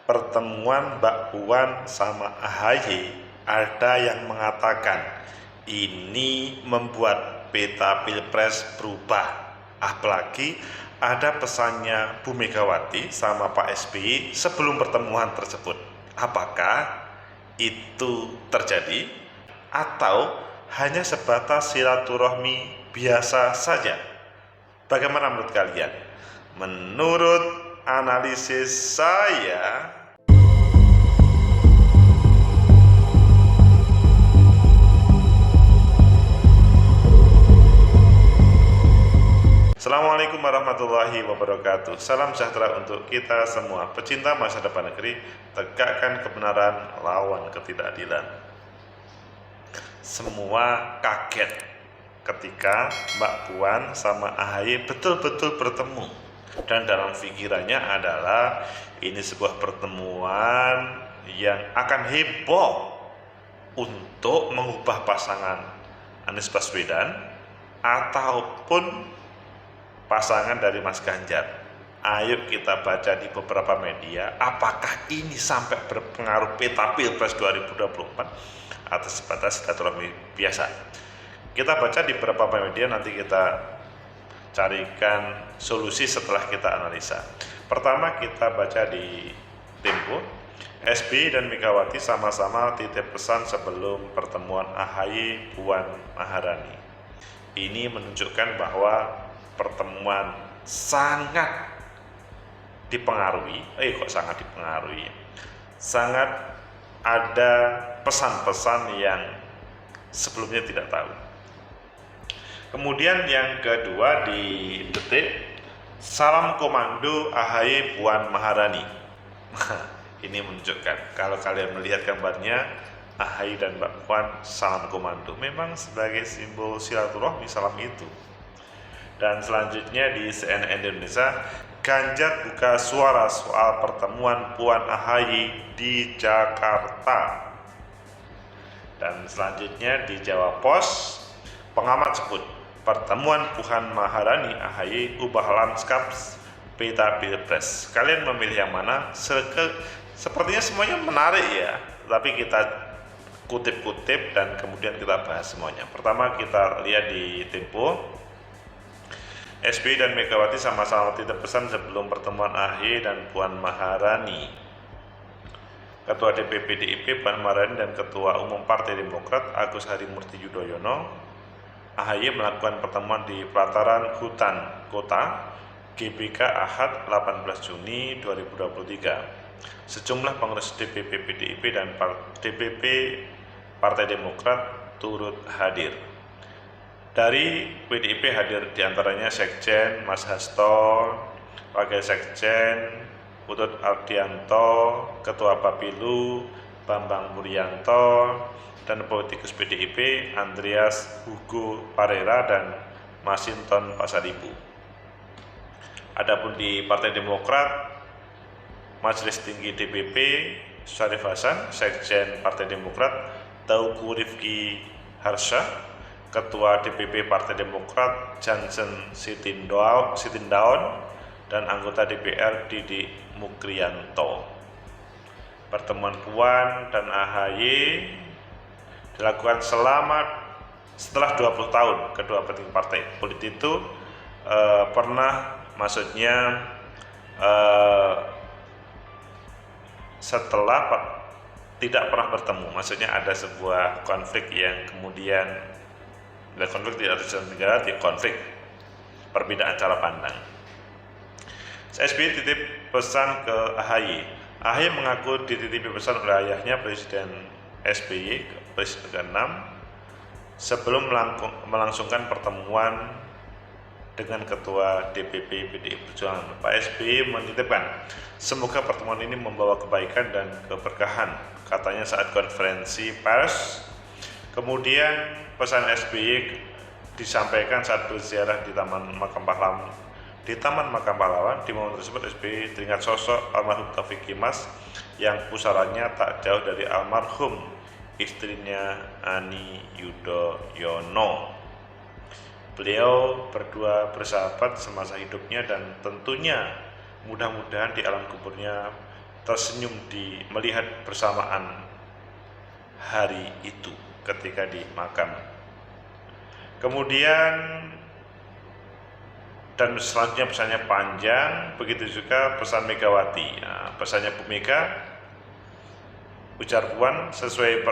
pertemuan Mbak Puan sama AHY, ada yang mengatakan ini membuat peta pilpres berubah. Apalagi ada pesannya Bu Megawati sama Pak SBY sebelum pertemuan tersebut. Apakah itu terjadi atau hanya sebatas silaturahmi biasa saja? Bagaimana menurut kalian? Menurut analisis saya, Assalamualaikum warahmatullahi wabarakatuh. Salam sejahtera untuk kita semua. Pecinta masa depan negeri, tegakkan kebenaran, lawan ketidakadilan. Semua kaget ketika Mbak Puan sama AHY betul-betul bertemu. Dan dalam pikirannya adalah ini sebuah pertemuan yang akan heboh untuk mengubah pasangan Anies Baswedan ataupun pasangan dari Mas Ganjar. Ayo kita baca di beberapa media, apakah ini sampai berpengaruh peta pilpres 2024 atau sebatas silaturahmi biasa. Kita baca di beberapa media, nanti kita carikan solusi setelah kita analisa. Pertama kita baca di Tempo, SBY dan Megawati sama-sama titip pesan sebelum pertemuan AHY Puan Maharani. Ini menunjukkan bahwa pertemuan sangat dipengaruhi, sangat ada pesan-pesan yang sebelumnya tidak tahu. Kemudian yang kedua di Detik, salam komando AHY Puan Maharani. Ini menunjukkan, kalau kalian melihat gambarnya, AHY dan Mbak Puan salam komando, memang sebagai simbol silaturahmi salam itu. Dan selanjutnya di CNN Indonesia, Ganjar buka suara soal pertemuan Puan AHY di Jakarta. Dan selanjutnya di Jawa Pos, pengamat sebut pertemuan Puan Maharani AHY ubah lanskap peta pilpres. Kalian memilih yang mana? Sepertinya semuanya menarik ya, tapi kita kutip-kutip dan kemudian kita bahas semuanya. Pertama kita lihat di Tempo, SBY dan Megawati sama-sama titip pesan sebelum pertemuan AHY dan Puan Maharani. Ketua DPP PDIP Puan Maharani dan Ketua Umum Partai Demokrat Agus Harimurti Yudhoyono, AHY melakukan pertemuan di pelataran Hutan Kota GBK Ahad 18 Juni 2023. Sejumlah pengurus DPP PDIP dan DPP Partai Demokrat turut hadir. Dari PDIP hadir diantaranya Sekjen Mas Hasto, Wakil Sekjen Putut Ardianto, Ketua Bapilu Bambang Murianto, dan politikus PDIP Andreas Hugo Parera dan Masinton Pasaribu. Adapun di Partai Demokrat, Majelis Tinggi DPP Syarif Hasan, Sekjen Partai Demokrat Teuku Rifki Harsha, Ketua DPP Partai Demokrat Jansen Sitindaun, dan anggota DPR Didi Mukrianto. Pertemuan Puan dan AHY dilakukan setelah 20 tahun kedua petinggi partai politik itu setelah tidak pernah bertemu, maksudnya ada sebuah konflik yang kemudian konflik tidak ada negara, konflik perbedaan cara pandang. SBY titip pesan ke AHY. AHY mengaku dititipi pesan oleh ayahnya Presiden SBY, Presiden ke-6, sebelum melangsungkan pertemuan dengan Ketua DPP PDI Perjuangan. Pak SBY menitipkan, semoga pertemuan ini membawa kebaikan dan keberkahan, katanya saat konferensi pers. Kemudian pesan SBY disampaikan saat berziarah di Taman Makam Pahlawan. Di Taman Makam Pahlawan, di momen tersebut SBY teringat sosok almarhum Taufik Kimas yang pusarannya tak jauh dari almarhum istrinya Ani Yudhoyono. Beliau berdua bersahabat semasa hidupnya dan tentunya mudah-mudahan di alam kuburnya tersenyum melihat bersamaan hari itu ketika di makam. Kemudian dan selanjutnya pesannya panjang, begitu juga pesan Megawati. Nah, pesannya Bu Mega, ujar Puan seusai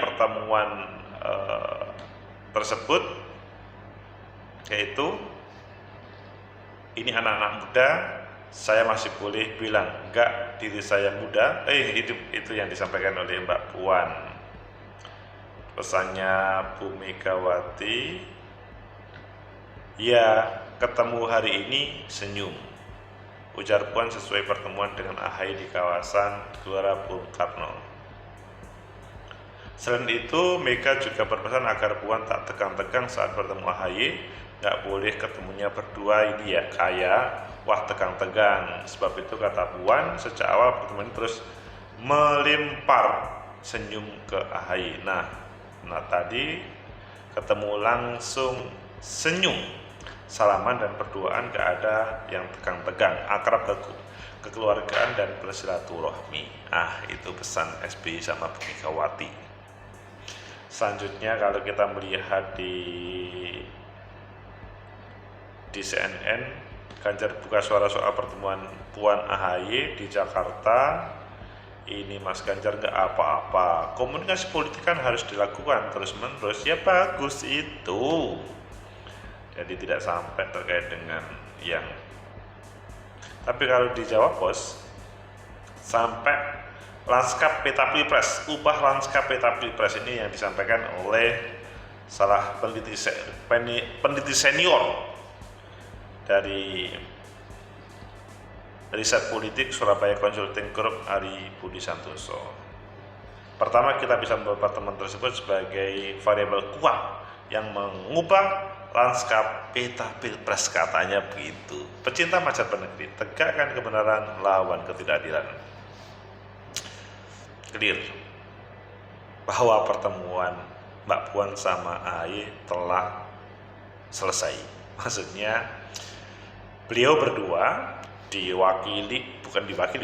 pertemuan tersebut, yaitu ini anak-anak muda, saya masih boleh bilang enggak diri saya muda. Itu yang disampaikan oleh Mbak Puan. Pesannya Bu Megawati, ya ketemu hari ini senyum, ujar Puan sesuai pertemuan dengan AHY di kawasan Gelora Bung Karno. Selain itu, Mega juga berpesan agar Puan tak tegang-tegang saat bertemu AHY. Nggak boleh ketemunya berdua, ini ya kayak wah tegang-tegang. Sebab itu kata Puan, sejak awal pertemuan terus melempar senyum ke AHY. Nah tadi ketemu langsung senyum, salaman dan berduaan, gak ada yang tegang-tegang, akrab kekeluargaan dan bersilaturahmi. Itu pesan SBY sama Bu Megawati. Selanjutnya kalau kita melihat di CNN, Ganjar buka suara soal pertemuan Puan AHY di Jakarta. Ini Mas Ganjar nggak apa-apa, komunikasi politik kan harus dilakukan terus-menerus, ya bagus itu. Jadi tidak sampai terkait dengan yang. Tapi kalau dijawab bos, sampai lanskap peta pilpres, ubah lanskap peta pilpres, ini yang disampaikan oleh salah peneliti senior dari riset politik Surabaya Consulting Group, Ari Budi Santoso. Pertama, kita bisa membawa teman tersebut sebagai variabel kuat yang mengubah lanskap peta pilpres, katanya begitu. Pecinta masyarakat negeri, tegakkan kebenaran, lawan ketidakadilan. Clear bahwa pertemuan Mbak Puan sama AHY telah selesai. Maksudnya beliau berdua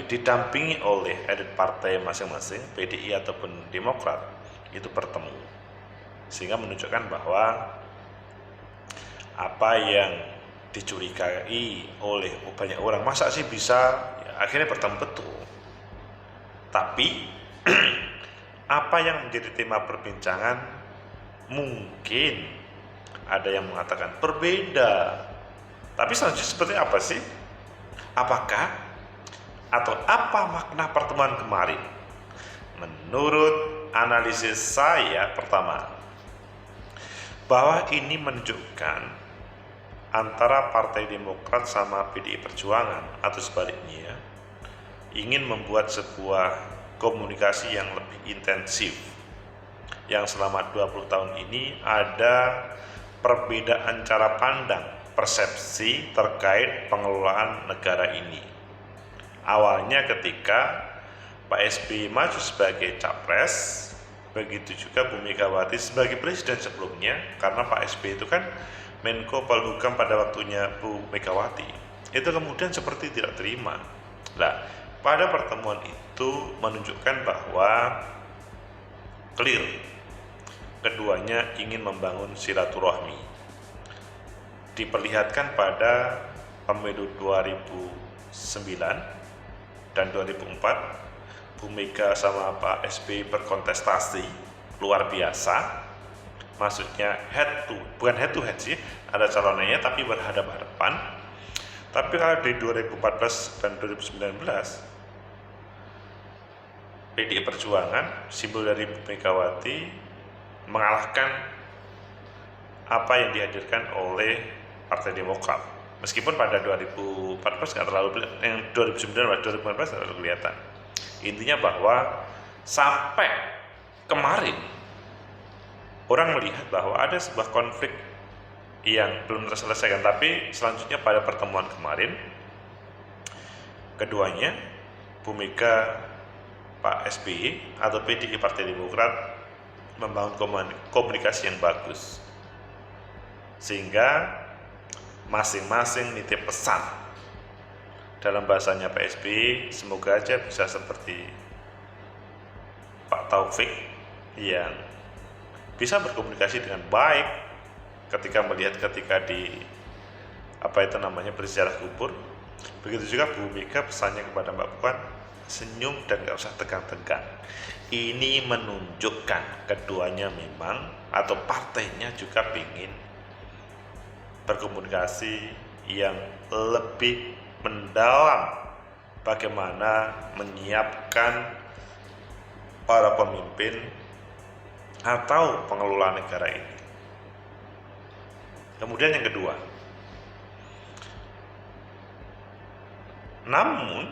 didampingi oleh elit partai masing-masing, PDI ataupun Demokrat, itu bertemu, sehingga menunjukkan bahwa apa yang dicurigai oleh banyak orang, masa sih bisa, ya, akhirnya bertemu betul. Tapi apa yang menjadi tema perbincangan, mungkin ada yang mengatakan berbeda. Tapi selanjutnya seperti apa sih? Apakah atau apa makna pertemuan kemarin? Menurut analisis saya, pertama, bahwa ini menunjukkan antara Partai Demokrat sama PDI Perjuangan atau sebaliknya ingin membuat sebuah komunikasi yang lebih intensif, yang selama 20 tahun ini ada perbedaan cara pandang, persepsi terkait pengelolaan negara ini. Awalnya ketika Pak SBY maju sebagai capres, begitu juga Bu Megawati sebagai presiden sebelumnya, karena Pak SBY itu kan Menko Polhukam pada waktunya Bu Megawati. Itu kemudian seperti tidak terima. Nah, pada pertemuan itu menunjukkan bahwa clear keduanya ingin membangun silaturahmi. Diperlihatkan pada pemilu 2009 dan 2004, Bu Mega sama Pak SBY berkontestasi luar biasa. Maksudnya bukan head to head sih, ada calonnya tapi berhadapan-hadapan. Tapi kalau di 2014 dan 2019, PDI Perjuangan, simbol dari Bu Megawati, mengalahkan apa yang dihadirkan oleh Partai Demokrat. Meskipun pada 2014 nggak terlalu, yang 2019 dan 2014 nggak terlalu kelihatan. Intinya bahwa sampai kemarin orang melihat bahwa ada sebuah konflik yang belum terselesaikan. Tapi selanjutnya pada pertemuan kemarin, keduanya, Bu Mega, Pak SBY atau PDI Partai Demokrat, membangun komunikasi yang bagus, sehingga masing-masing nitip pesan dalam bahasanya Pak SBY, semoga aja bisa seperti Pak Taufik yang bisa berkomunikasi dengan baik ketika di berziarah kubur. Begitu juga Bu Mega pesannya kepada Mbak Puan, senyum dan gak usah tegang-tegang. Ini menunjukkan keduanya memang atau partainya juga ingin berkomunikasi yang lebih mendalam bagaimana menyiapkan para pemimpin atau pengelola negara ini. Kemudian yang kedua, namun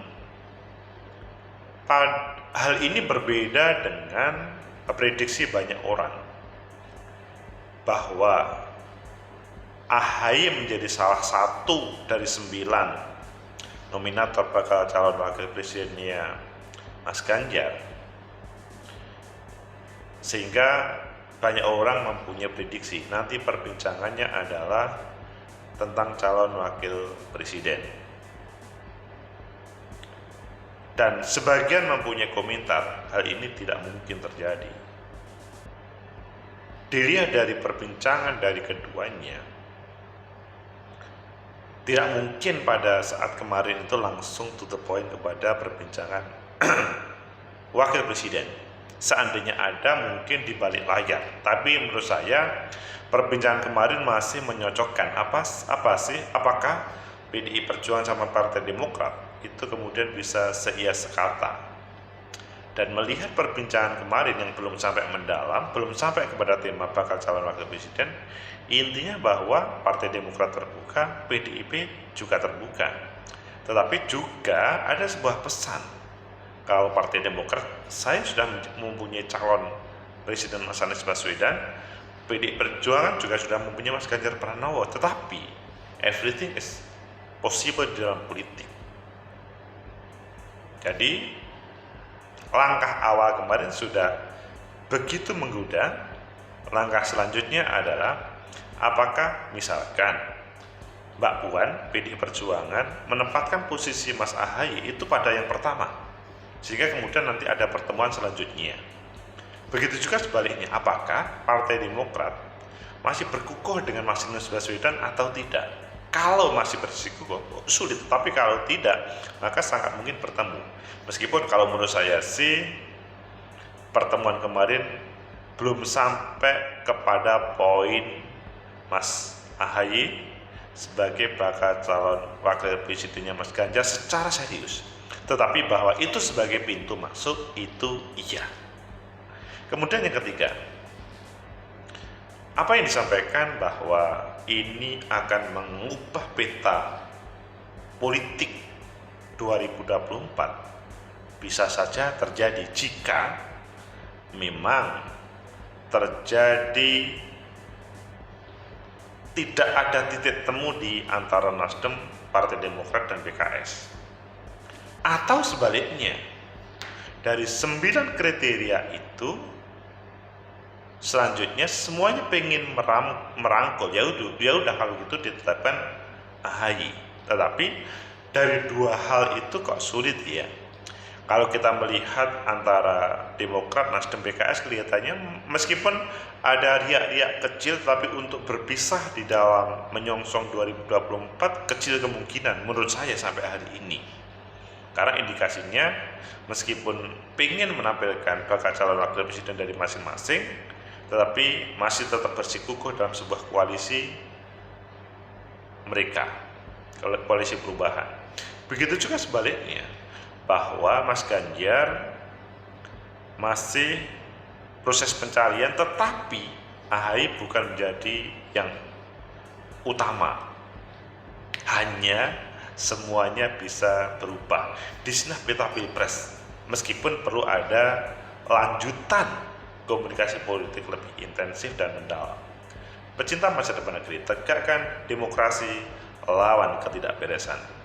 hal ini berbeda dengan prediksi banyak orang bahwa AHY menjadi salah satu dari 9 nominator bakal calon wakil presidennya Mas Ganjar, sehingga banyak orang mempunyai prediksi nanti perbincangannya adalah tentang calon wakil presiden. Dan sebagian mempunyai komentar, hal ini tidak mungkin terjadi. Dilihat dari perbincangan dari keduanya, tidak mungkin pada saat kemarin itu langsung to the point kepada perbincangan wakil presiden. Seandainya ada, mungkin di balik layar. Tapi menurut saya perbincangan kemarin masih menyocokkan apakah PDI Perjuangan sama Partai Demokrat itu kemudian bisa seia sekata. Dan melihat perbincangan kemarin yang belum sampai mendalam, belum sampai kepada tema bakal calon wakil presiden, intinya bahwa Partai Demokrat terbuka, PDIP juga terbuka. Tetapi juga ada sebuah pesan, kalau Partai Demokrat, saya sudah mempunyai calon presiden Mas Anies Baswedan, PDI Perjuangan juga sudah mempunyai Mas Ganjar Pranowo, tetapi everything is possible di dalam politik. Jadi langkah awal kemarin sudah begitu menggoda. Langkah selanjutnya adalah apakah misalkan Mbak Puan PDI Perjuangan menempatkan posisi Mas AHY itu pada yang pertama, sehingga kemudian nanti ada pertemuan selanjutnya. Begitu juga sebaliknya, apakah Partai Demokrat masih berkukuh dengan Mas Anies Baswedan atau tidak. Kalau masih bersikukuh sulit, tapi kalau tidak maka sangat mungkin bertemu. Meskipun kalau menurut saya sih pertemuan kemarin belum sampai kepada poin Mas AHY sebagai bakal calon wakil presidennya Mas Ganjar secara serius. Tetapi bahwa itu sebagai pintu masuk, itu iya. Kemudian yang ketiga, apa yang disampaikan bahwa ini akan mengubah peta politik 2024 bisa saja terjadi jika memang terjadi tidak ada titik temu di antara Nasdem, Partai Demokrat, dan PKS. Atau sebaliknya, dari 9 kriteria itu selanjutnya semuanya pengen merangkul, ya udah kalau gitu ditetapkan AHY. Tetapi dari dua hal itu kok sulit ya. Kalau kita melihat antara Demokrat, Nasdem, PKS, kelihatannya meskipun ada riak-riak kecil, tapi untuk berpisah di dalam menyongsong 2024 kecil kemungkinan menurut saya sampai hari ini. Karena indikasinya meskipun pengen menampilkan bakal calon wakil presiden dari masing-masing, tetapi masih tetap bersikukuh dalam sebuah koalisi mereka, koalisi perubahan. Begitu juga sebaliknya, bahwa Mas Ganjar masih proses pencarian, tetapi AHY bukan menjadi yang utama. Hanya semuanya bisa berubah. Di sini peta pilpres, meskipun perlu ada lanjutan komunikasi politik lebih intensif dan mendalam. Pecinta masa depan negeri, tegakkan demokrasi, lawan ketidakberesan.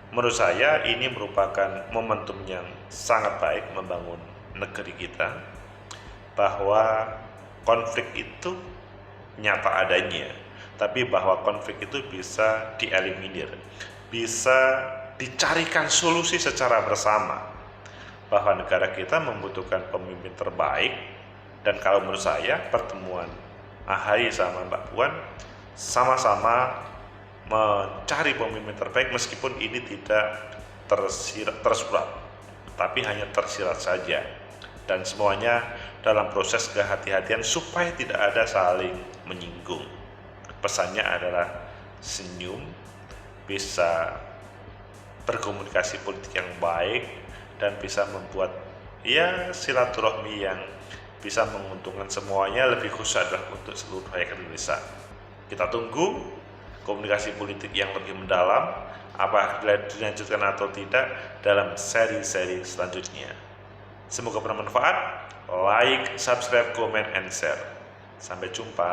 Menurut saya ini merupakan momentum yang sangat baik membangun negeri kita, bahwa konflik itu nyata adanya, tapi bahwa konflik itu bisa dieliminir. bisa dicarikan solusi secara bersama, bahwa negara kita membutuhkan pemimpin terbaik. Dan kalau menurut saya pertemuan AHY sama Mbak Puan sama-sama mencari pemimpin terbaik, meskipun ini tidak tersurat, tapi hanya tersirat saja, dan semuanya dalam proses kehati-hatian supaya tidak ada saling menyinggung. Pesannya adalah senyum, bisa berkomunikasi politik yang baik, dan bisa membuat silaturahmi yang bisa menguntungkan semuanya, lebih khusus adalah untuk seluruh rakyat Indonesia. Kita tunggu komunikasi politik yang lebih mendalam, apakah dilanjutkan atau tidak dalam seri-seri selanjutnya. Semoga bermanfaat. Like, subscribe, comment, and share. Sampai jumpa.